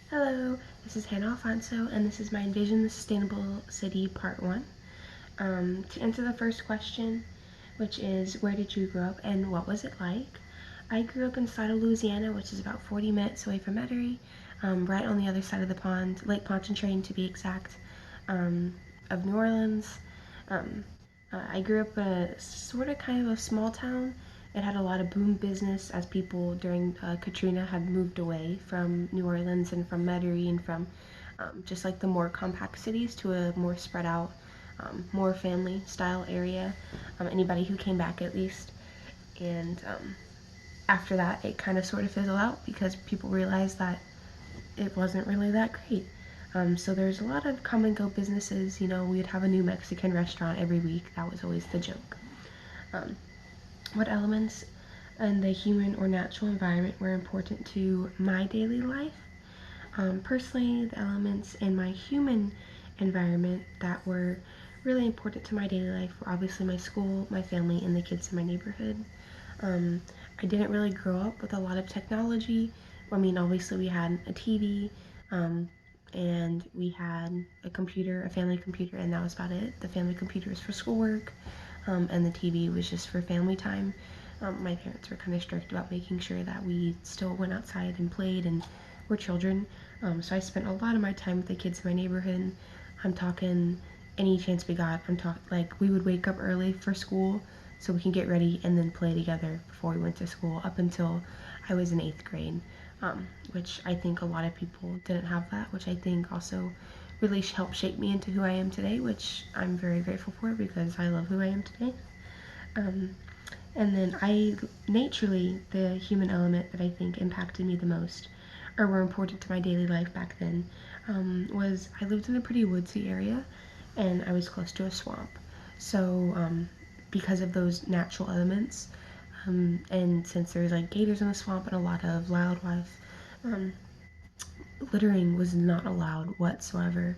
Hello, this is Hannah Alfonso, and this is my Envision the Sustainable City Part 1. To answer the first question, which is where did you grow up and what was it like? I grew up inside of Louisiana, which is about 40 minutes away from Metairie, right on the other side of the pond, Lake Pontchartrain to be exact, of New Orleans. I grew up in a sort of kind of a small town. It had a lot of boom business as people during Katrina had moved away from New Orleans and from Metairie and from just like the more compact cities to a more spread out, more family style area. Anybody who came back at least. And after that, it kind of sort of fizzled out because people realized that it wasn't really that great. So there's a lot of come and go businesses. We'd have a new Mexican restaurant every week. That was always the joke. What elements in the human or natural environment were important to my daily life? Personally, the elements in my human environment that were really important to my daily life were obviously my school, my family, and the kids in my neighborhood. I didn't really grow up with a lot of technology. I mean, obviously, we had a TV, and we had a computer, a family computer, and that was about it. The family computer was for schoolwork, and the TV was just for family time. My parents were kind of strict about making sure that we still went outside and played and were children. So I spent a lot of my time with the kids in my neighborhood. I'm talking any chance we got. I'm talking like we would wake up early for school so we can get ready and then play together before we went to school up until I was in 8th grade, which I think a lot of people didn't have that, which I think also really helped shape me into who I am today, which I'm very grateful for because I love who I am today. And then naturally, the human element that I think impacted me the most, or were important to my daily life back then, was I lived in a pretty woodsy area and I was close to a swamp. So, because of those natural elements, and since there's like gators in the swamp and a lot of wildlife, um, littering was not allowed whatsoever.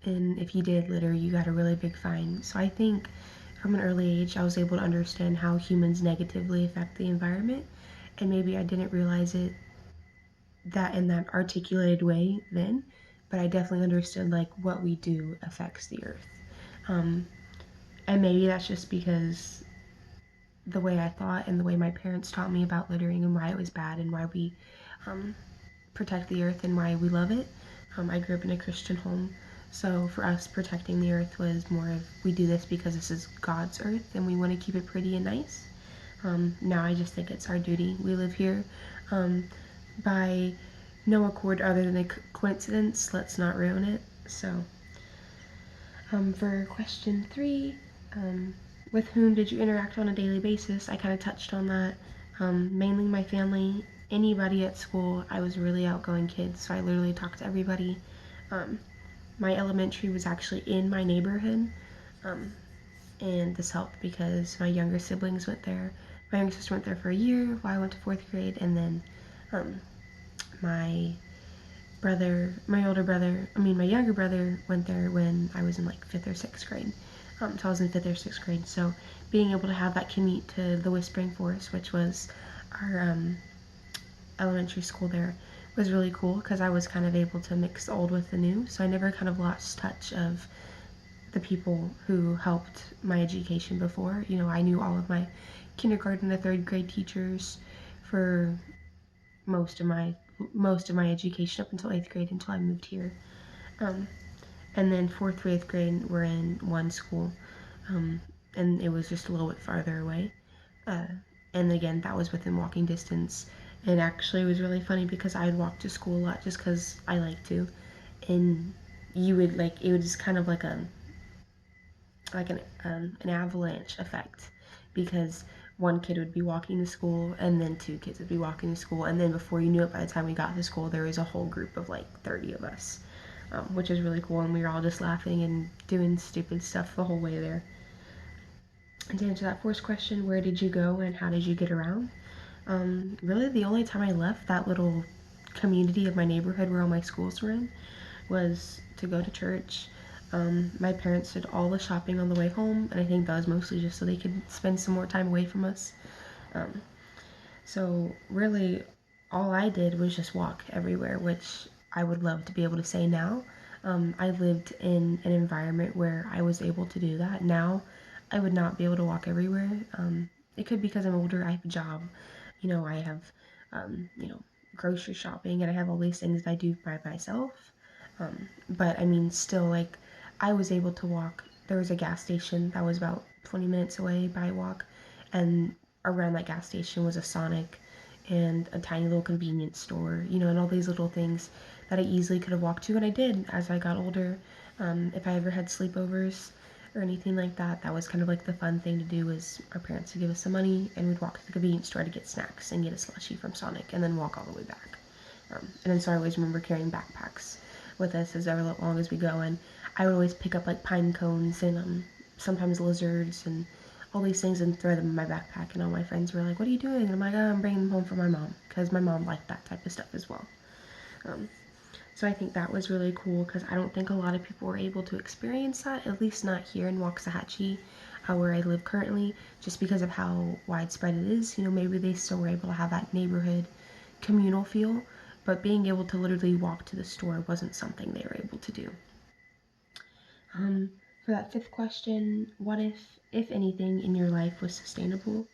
And if you did litter, you got a really big fine. So I think from an early age, I was able to understand how humans negatively affect the environment. And maybe I didn't realize it that in that articulated way then, but I definitely understood like what we do affects the earth. Um, and maybe that's just because the way I thought and the way my parents taught me about littering and why it was bad and why we um, protect the earth and why we love it. I grew up in a Christian home, so for us, protecting the earth was more of we do this because this is God's earth and we want to keep it pretty and nice. Now I just think it's our duty. We live here by no accord other than a coincidence. Let's not ruin it. So, for question 3, with whom did you interact on a daily basis? I kind of touched on that. Mainly my family, anybody at school. I was a really outgoing kid, so I literally talked to everybody. My elementary was actually in my neighborhood, and this helped because my younger siblings went there. My younger sister went there for a year while I went to 4th grade, and then my my younger brother went there when I was in like 5th or 6th grade. So I was in 5th or 6th grade. So being able to have that commute to the Whispering Forest, which was our elementary school there, was really cool because I was kind of able to mix the old with the new. So I never kind of lost touch of the people who helped my education before. I knew all of my kindergarten to 3rd grade teachers for most of my education up until 8th grade until I moved here. And then 4th through 8th grade were in one school, and it was just a little bit farther away. And again, that was within walking distance. And actually, it was really funny because I'd walk to school a lot just because I like to. And it would just kind of like an avalanche effect because one kid would be walking to school and then 2 kids would be walking to school, and then before you knew it, by the time we got to school, there was a whole group of like 30 of us, which is really cool, and we were all just laughing and doing stupid stuff the whole way there. And to answer that first question, where did you go and how did you get around? Really the only time I left that little community of my neighborhood where all my schools were in was to go to church. My parents did all the shopping on the way home, and I think that was mostly just so they could spend some more time away from us. So really, all I did was just walk everywhere, which I would love to be able to say now. I lived in an environment where I was able to do that. Now, I would not be able to walk everywhere. It could be because I'm older, I have a job, I have, you know, grocery shopping, and I have all these things that I do by myself. But I mean, still, like, I was able to walk. There was a gas station that was about 20 minutes away by walk, and around that gas station was a Sonic and a tiny little convenience store, and all these little things that I easily could have walked to, and I did as I got older. If I ever had sleepovers or anything like that, that was kind of like the fun thing to do. Was our parents would give us some money, and we'd walk to the convenience store to get snacks and get a slushie from Sonic, and then walk all the way back. And then so I always remember carrying backpacks with us as long as we go, and I would always pick up like pine cones and sometimes lizards and all these things and throw them in my backpack, and all my friends were like, "What are you doing?" And I'm like, "Oh, I'm bringing them home for my mom," because my mom liked that type of stuff as well. Um, so I think that was really cool, because I don't think a lot of people were able to experience that, at least not here in Waxahachie, where I live currently, just because of how widespread it is. Maybe they still were able to have that neighborhood communal feel, but being able to literally walk to the store wasn't something they were able to do. For that fifth question, what if anything in your life was sustainable?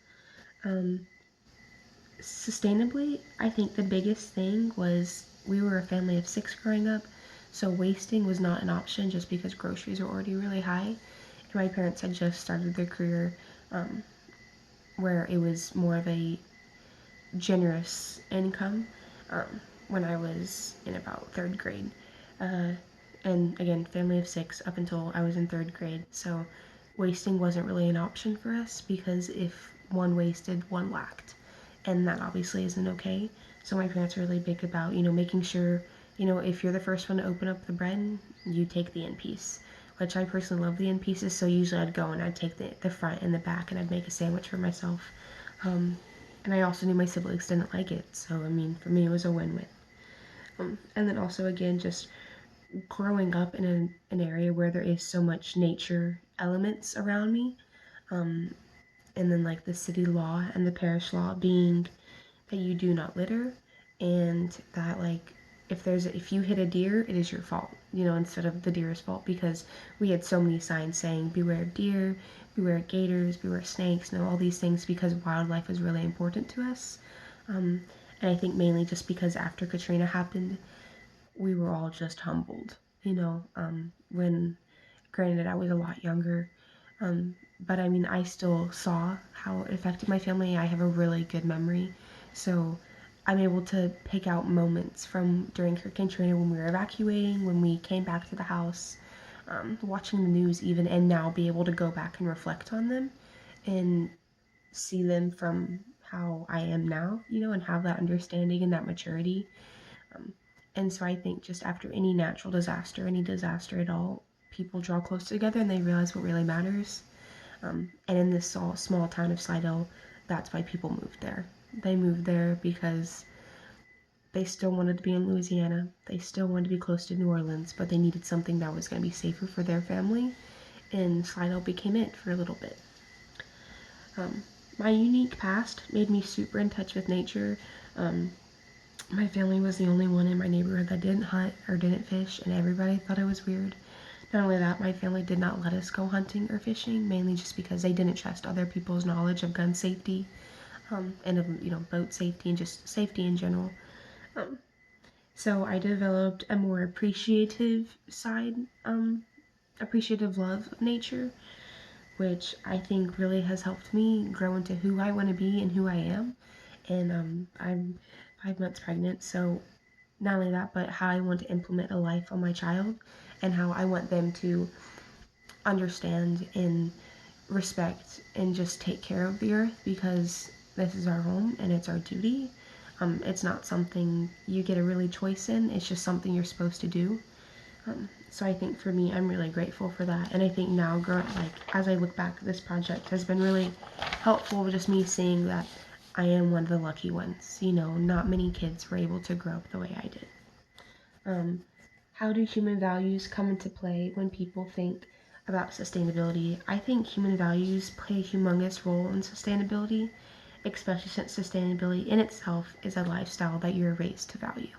Sustainably, I think the biggest thing was we were a family of 6 growing up, so wasting was not an option just because groceries are already really high. And my parents had just started their career where it was more of a generous income when I was in about 3rd grade. And again, family of 6 up until I was in 3rd grade. So wasting wasn't really an option for us, because if one wasted, one lacked. And that obviously isn't okay. So my parents are really big about, making sure, if you're the first one to open up the bread, you take the end piece. Which I personally love the end pieces, so usually I'd go and I'd take the front and the back, and I'd make a sandwich for myself. And I also knew my siblings didn't like it, so I mean, for me it was a win-win. And then also, again, just growing up in an area where there is so much nature elements around me, and then like the city law and the parish law being that you do not litter, and that like if you hit a deer, it is your fault, instead of the deer's fault, because we had so many signs saying beware of deer, beware of gators, beware of snakes, all these things, because wildlife is really important to us. And I think mainly just because after Katrina happened, we were all just humbled, when granted I was a lot younger. But I mean, I still saw how it affected my family. I have a really good memory. So I'm able to pick out moments from during Hurricane Katrina, when we were evacuating, when we came back to the house, watching the news even, and now be able to go back and reflect on them and see them from how I am now, and have that understanding and that maturity. And so I think just after any natural disaster, any disaster at all, people draw close together and they realize what really matters. And in this small town of Slidell, that's why people moved there. They moved there because they still wanted to be in Louisiana. They still wanted to be close to New Orleans, but they needed something that was going to be safer for their family. And Slidell became it for a little bit. My unique past made me super in touch with nature. My family was the only one in my neighborhood that didn't hunt or didn't fish, and everybody thought I was weird. Not only that, my family did not let us go hunting or fishing, mainly just because they didn't trust other people's knowledge of gun safety, and of, boat safety and just safety in general. So I developed a more appreciative side, appreciative love of nature, which I think really has helped me grow into who I want to be and who I am. And I'm 5 months pregnant, so not only that, but how I want to implement a life on my child, and how I want them to understand and respect and just take care of the earth, because this is our home and it's our duty. It's not something you get a really choice in, it's just something you're supposed to do. So I think for me, I'm really grateful for that. And I think now, as I look back, this project has been really helpful, just me seeing that I am one of the lucky ones. Not many kids were able to grow up the way I did. How do human values come into play when people think about sustainability? I think human values play a humongous role in sustainability, especially since sustainability in itself is a lifestyle that you're raised to value.